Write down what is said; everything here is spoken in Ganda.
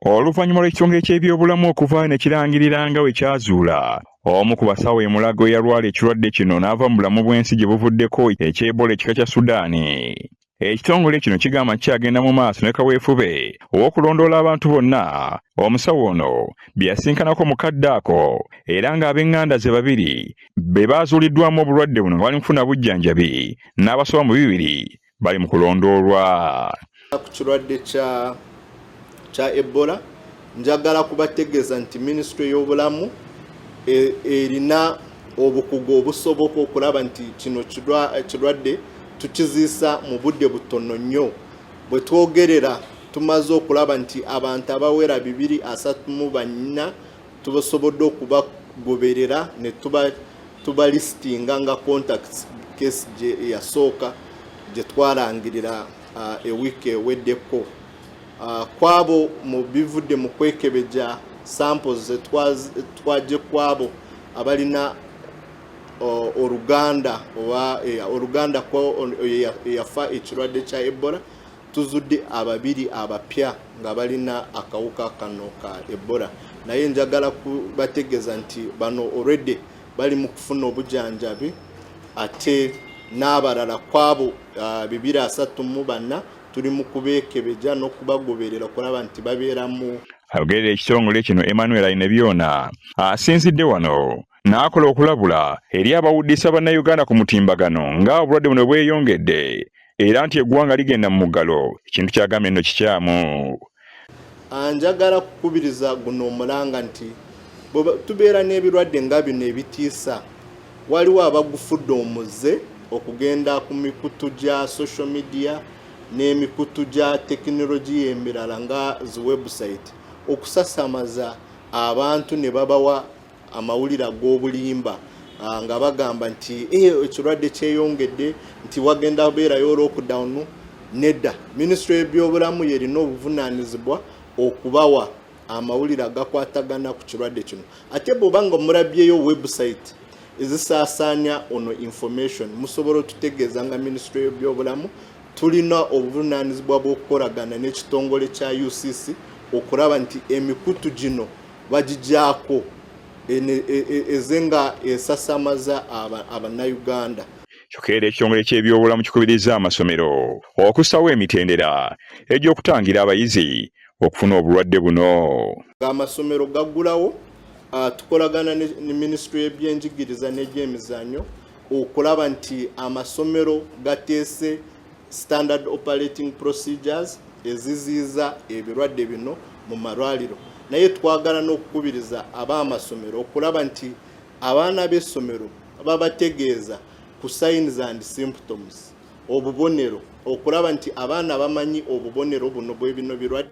Oluvannyuma lw'ekitongole ky'ebyobulamu okuva ne kirangirira nga we kyazuula omu ku basawo e Mulago eyalwala ekirwadde kino n'ava mu bulamu bw'ensi gye buvuddeko eky'Ebola ekika kya Sudaani. Ekitongole kino kigamba kyagenda mu maaso ne kaweefube ow'okulondoola abantu bonna. Omusawo ono bye yasinkanako mu kadde ako era ng'ab'eŋŋanda ze babiri be baazuuliddwamu obulwadde buno nga bali mu kufuna bujjanjabi n'abasoba mu 2 bali mu kulondoolwa. Ku kirwadde kya Ebola njagala kubategeeza nti Ministry y'obulamu erina obukugu obusoboka okulaba nti kino kirwadde tukiziisa mu budde butono nnyo. Bwe twogerera tumaze okulaba nti abantu abawera 234 tubasobodde okubagoberera ne tuba listinga nga contacts case gye yasooka gye twarangirira ewiiki eweddeko. Kwabo mu bivudde mu kwekebeja samples twaje kwabo abalina Oluganda ko yafa ekirwadde kya Ebola tuzudde ababiri abapya nga balina akawuka kano ka Ebola. Naye njagala kubategeeza nti bano already bali mu kufuna obujanjabi ate n'abalala kwabo 234 tuli mu kubeekebeja n'okubagoberera kulaba nti babeeramu. Ayogerera ekitongole kino Emmanuel Ainebyona asinzidde wano n'akola okulabula eri abawuddisa bannayuganda ku mutimbagano nga obulwadde buno bweyongedde era nti eggwanga ligenda mu muggalo ekintu kyagambye nno kikyamu. Njagala kukubiriza guno omulanga nti tubeera n'ebirwadde nga bino ebitiisa waliwo abagufudde omuze okugenda ku mikutu gya social media n'emikutu gya tekinologiya emirala nga zi website okusasamaza abantu ne babawa amawulire ag'obulimba nga bagamba nti ekirwadde kyeyongedde nti wagenda beerayo lockdown. Nedda, Ministry y'ebyobulamu yerina obuvunaanyizibwa okubawa amawulire agakwatagana ku kirwadde kino. Ate bw'oba nga mulabyeyo website ezisaasaanya ono information musobola otutegeeza nga Ministry y'ebyobulamu tulina obuvunaanyizibwa bw'okukolagana n'ekitongole kya UCC okulaba nti emikutu gino bagigyako ezenga esasamaza abannayuganda. Kyokera ekitongole ky'ebyobulamu kikubiriza amasomero okussawo emitendera egy'okutangira abayizi okufuna obulwadde buno. Amasomero gaggulawo tukolagana ne Ministry y'ebyenjigiriza n'egyemizannyo okulaba nti amasomero gateese standard operating procedures eziziiza ebirwadde bino mu malwaliro. Naye twagala n'okukubiriza ab'amasomero okulaba nti abaana b'essomero babategeeza ku signs and symptoms obubonero okulaba nti abaana bamanyi obubonero buno bwe bino birwadde.